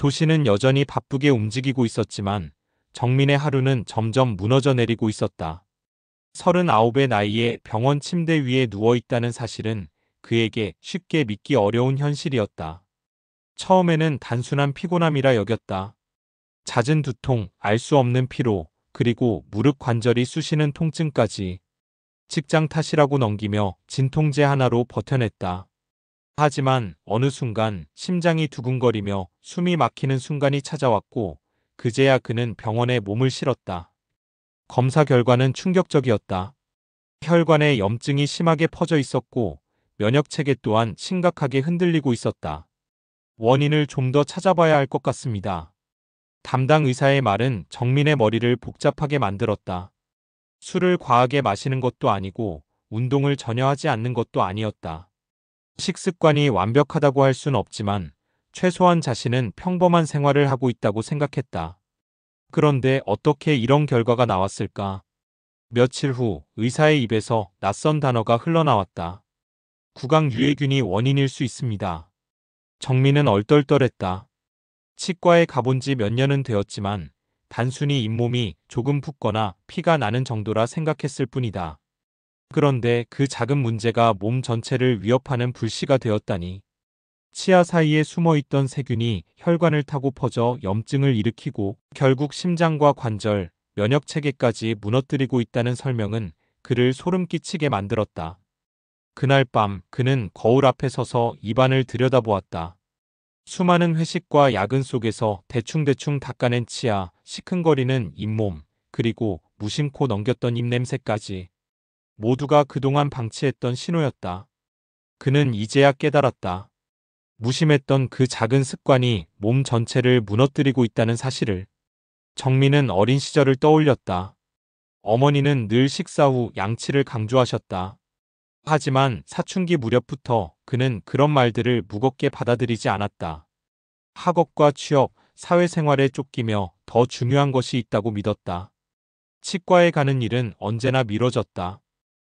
도시는 여전히 바쁘게 움직이고 있었지만 정민의 하루는 점점 무너져 내리고 있었다. 39의 나이에 병원 침대 위에 누워 있다는 사실은 그에게 쉽게 믿기 어려운 현실이었다. 처음에는 단순한 피곤함이라 여겼다. 잦은 두통, 알 수 없는 피로, 그리고 무릎 관절이 쑤시는 통증까지 직장 탓이라고 넘기며 진통제 하나로 버텨냈다. 하지만 어느 순간 심장이 두근거리며 숨이 막히는 순간이 찾아왔고 그제야 그는 병원에 몸을 실었다. 검사 결과는 충격적이었다. 혈관에 염증이 심하게 퍼져 있었고 면역 체계 또한 심각하게 흔들리고 있었다. 원인을 좀 더 찾아봐야 할 것 같습니다. 담당 의사의 말은 정민의 머리를 복잡하게 만들었다. 술을 과하게 마시는 것도 아니고 운동을 전혀 하지 않는 것도 아니었다. 식습관이 완벽하다고 할 순 없지만 최소한 자신은 평범한 생활을 하고 있다고 생각했다. 그런데 어떻게 이런 결과가 나왔을까? 며칠 후 의사의 입에서 낯선 단어가 흘러나왔다. 구강 유해균이 원인일 수 있습니다. 정민은 얼떨떨했다. 치과에 가본 지 몇 년은 되었지만 단순히 잇몸이 조금 붓거나 피가 나는 정도라 생각했을 뿐이다. 그런데 그 작은 문제가 몸 전체를 위협하는 불씨가 되었다니. 치아 사이에 숨어있던 세균이 혈관을 타고 퍼져 염증을 일으키고 결국 심장과 관절, 면역 체계까지 무너뜨리고 있다는 설명은 그를 소름 끼치게 만들었다. 그날 밤 그는 거울 앞에 서서 입안을 들여다보았다. 수많은 회식과 야근 속에서 대충대충 닦아낸 치아, 시큰거리는 잇몸, 그리고 무심코 넘겼던 입냄새까지 모두가 그동안 방치했던 신호였다. 그는 이제야 깨달았다. 무심했던 그 작은 습관이 몸 전체를 무너뜨리고 있다는 사실을. 정민은 어린 시절을 떠올렸다. 어머니는 늘 식사 후 양치를 강조하셨다. 하지만 사춘기 무렵부터 그는 그런 말들을 무겁게 받아들이지 않았다. 학업과 취업, 사회생활에 쫓기며 더 중요한 것이 있다고 믿었다. 치과에 가는 일은 언제나 미뤄졌다.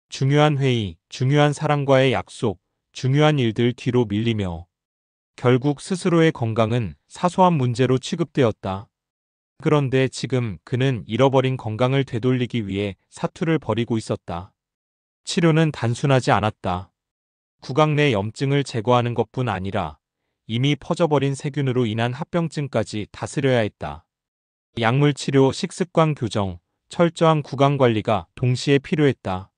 중요한 회의, 중요한 사람과의 약속, 중요한 일들 뒤로 밀리며 결국 스스로의 건강은 사소한 문제로 취급되었다. 그런데 지금 그는 잃어버린 건강을 되돌리기 위해 사투를 벌이고 있었다. 치료는 단순하지 않았다. 구강 내 염증을 제거하는 것뿐 아니라 이미 퍼져버린 세균으로 인한 합병증까지 다스려야 했다. 약물 치료, 식습관 교정, 철저한 구강 관리가 동시에 필요했다.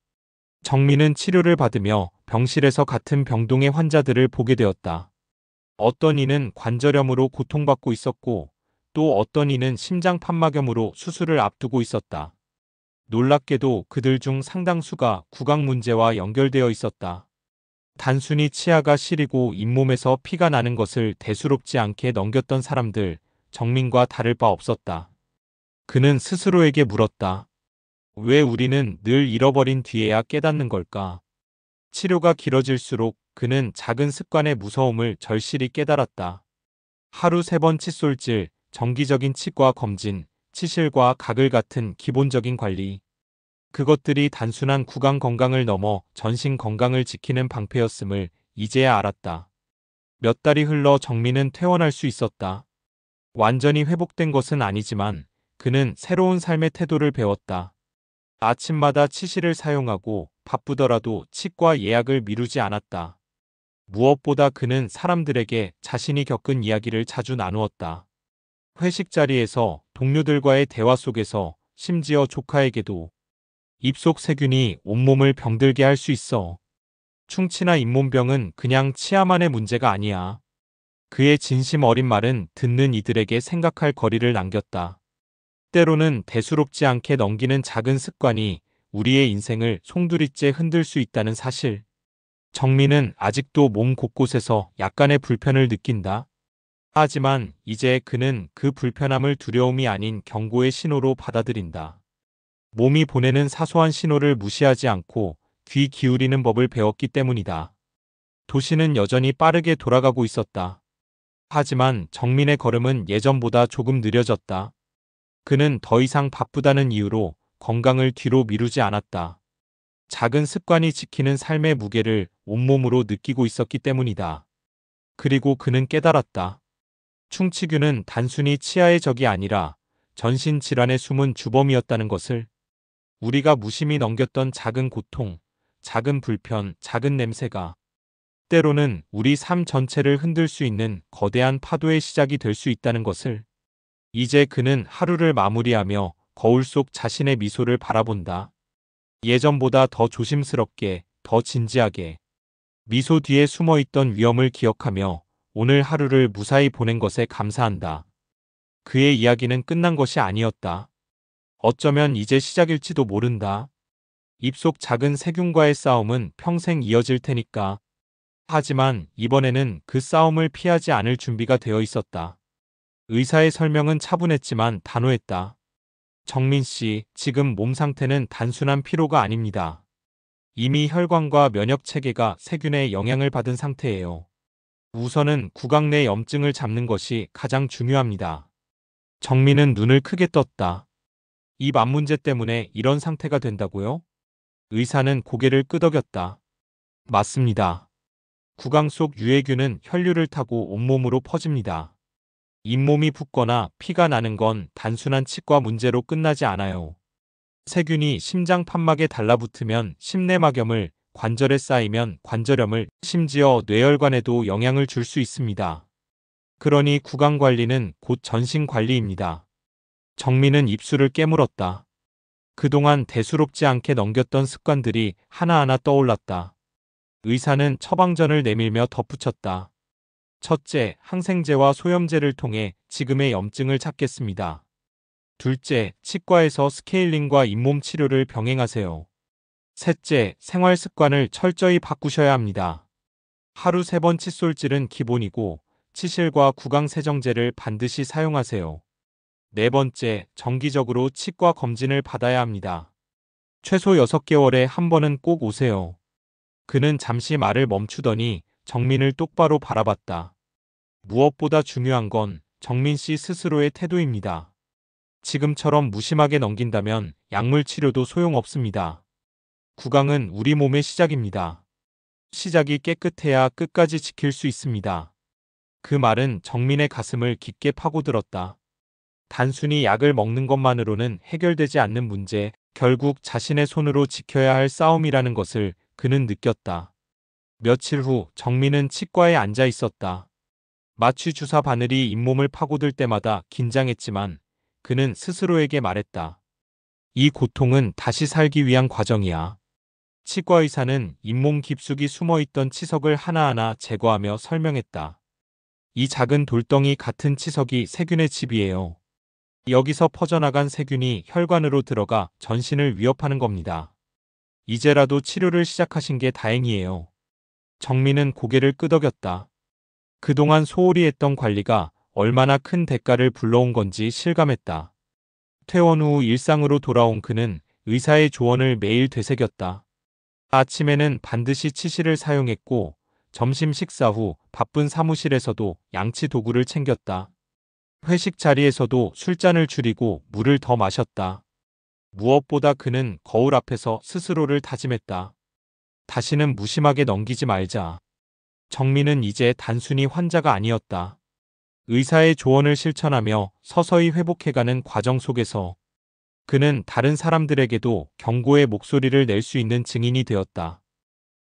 정민은 치료를 받으며 병실에서 같은 병동의 환자들을 보게 되었다. 어떤 이는 관절염으로 고통받고 있었고 또 어떤 이는 심장 판막염으로 수술을 앞두고 있었다. 놀랍게도 그들 중 상당수가 구강 문제와 연결되어 있었다. 단순히 치아가 시리고 잇몸에서 피가 나는 것을 대수롭지 않게 넘겼던 사람들, 정민과 다를 바 없었다. 그는 스스로에게 물었다. 왜 우리는 늘 잃어버린 뒤에야 깨닫는 걸까? 치료가 길어질수록 그는 작은 습관의 무서움을 절실히 깨달았다. 하루 3번 칫솔질, 정기적인 치과 검진, 치실과 가글 같은 기본적인 관리. 그것들이 단순한 구강 건강을 넘어 전신 건강을 지키는 방패였음을 이제야 알았다. 몇 달이 흘러 정민은 퇴원할 수 있었다. 완전히 회복된 것은 아니지만 그는 새로운 삶의 태도를 배웠다. 아침마다 치실을 사용하고 바쁘더라도 치과 예약을 미루지 않았다. 무엇보다 그는 사람들에게 자신이 겪은 이야기를 자주 나누었다. 회식 자리에서, 동료들과의 대화 속에서, 심지어 조카에게도. 입속 세균이 온몸을 병들게 할 수 있어. 충치나 잇몸병은 그냥 치아만의 문제가 아니야. 그의 진심 어린 말은 듣는 이들에게 생각할 거리를 남겼다. 때로는 대수롭지 않게 넘기는 작은 습관이 우리의 인생을 송두리째 흔들 수 있다는 사실. 정민은 아직도 몸 곳곳에서 약간의 불편을 느낀다. 하지만 이제 그는 그 불편함을 두려움이 아닌 경고의 신호로 받아들인다. 몸이 보내는 사소한 신호를 무시하지 않고 귀 기울이는 법을 배웠기 때문이다. 도시는 여전히 빠르게 돌아가고 있었다. 하지만 정민의 걸음은 예전보다 조금 느려졌다. 그는 더 이상 바쁘다는 이유로 건강을 뒤로 미루지 않았다. 작은 습관이 지키는 삶의 무게를 온몸으로 느끼고 있었기 때문이다. 그리고 그는 깨달았다. 충치균은 단순히 치아의 적이 아니라 전신 질환의 숨은 주범이었다는 것을, 우리가 무심히 넘겼던 작은 고통, 작은 불편, 작은 냄새가 때로는 우리 삶 전체를 흔들 수 있는 거대한 파도의 시작이 될 수 있다는 것을. 이제 그는 하루를 마무리하며 거울 속 자신의 미소를 바라본다. 예전보다 더 조심스럽게, 더 진지하게. 미소 뒤에 숨어있던 위험을 기억하며 오늘 하루를 무사히 보낸 것에 감사한다. 그의 이야기는 끝난 것이 아니었다. 어쩌면 이제 시작일지도 모른다. 입속 작은 세균과의 싸움은 평생 이어질 테니까. 하지만 이번에는 그 싸움을 피하지 않을 준비가 되어 있었다. 의사의 설명은 차분했지만 단호했다. 정민 씨, 지금 몸 상태는 단순한 피로가 아닙니다. 이미 혈관과 면역 체계가 세균의 영향을 받은 상태예요. 우선은 구강 내 염증을 잡는 것이 가장 중요합니다. 정민은 눈을 크게 떴다. 입 앞 문제 때문에 이런 상태가 된다고요? 의사는 고개를 끄덕였다. 맞습니다. 구강 속 유해균은 혈류를 타고 온몸으로 퍼집니다. 잇몸이 붓거나 피가 나는 건 단순한 치과 문제로 끝나지 않아요. 세균이 심장 판막에 달라붙으면 심내막염을, 관절에 쌓이면 관절염을, 심지어 뇌혈관에도 영향을 줄 수 있습니다. 그러니 구강 관리는 곧 전신 관리입니다. 정민은 입술을 깨물었다. 그동안 대수롭지 않게 넘겼던 습관들이 하나하나 떠올랐다. 의사는 처방전을 내밀며 덧붙였다. 첫째, 항생제와 소염제를 통해 지금의 염증을 찾겠습니다. 둘째, 치과에서 스케일링과 잇몸 치료를 병행하세요. 셋째, 생활 습관을 철저히 바꾸셔야 합니다. 하루 3번 칫솔질은 기본이고 치실과 구강 세정제를 반드시 사용하세요. 네 번째, 정기적으로 치과 검진을 받아야 합니다. 최소 6개월에 한 번은 꼭 오세요. 그는 잠시 말을 멈추더니 정민을 똑바로 바라봤다. 무엇보다 중요한 건 정민 씨 스스로의 태도입니다. 지금처럼 무심하게 넘긴다면 약물 치료도 소용없습니다. 구강은 우리 몸의 시작입니다. 시작이 깨끗해야 끝까지 지킬 수 있습니다. 그 말은 정민의 가슴을 깊게 파고들었다. 단순히 약을 먹는 것만으로는 해결되지 않는 문제, 결국 자신의 손으로 지켜야 할 싸움이라는 것을 그는 느꼈다. 며칠 후 정민은 치과에 앉아 있었다. 마취 주사 바늘이 잇몸을 파고들 때마다 긴장했지만 그는 스스로에게 말했다. 이 고통은 다시 살기 위한 과정이야. 치과 의사는 잇몸 깊숙이 숨어있던 치석을 하나하나 제거하며 설명했다. 이 작은 돌덩이 같은 치석이 세균의 집이에요. 여기서 퍼져나간 세균이 혈관으로 들어가 전신을 위협하는 겁니다. 이제라도 치료를 시작하신 게 다행이에요. 정민은 고개를 끄덕였다. 그동안 소홀히 했던 관리가 얼마나 큰 대가를 불러온 건지 실감했다. 퇴원 후 일상으로 돌아온 그는 의사의 조언을 매일 되새겼다. 아침에는 반드시 치실을 사용했고 점심 식사 후 바쁜 사무실에서도 양치 도구를 챙겼다. 회식 자리에서도 술잔을 줄이고 물을 더 마셨다. 무엇보다 그는 거울 앞에서 스스로를 다짐했다. 다시는 무심하게 넘기지 말자. 정민은 이제 단순히 환자가 아니었다. 의사의 조언을 실천하며 서서히 회복해가는 과정 속에서 그는 다른 사람들에게도 경고의 목소리를 낼 수 있는 증인이 되었다.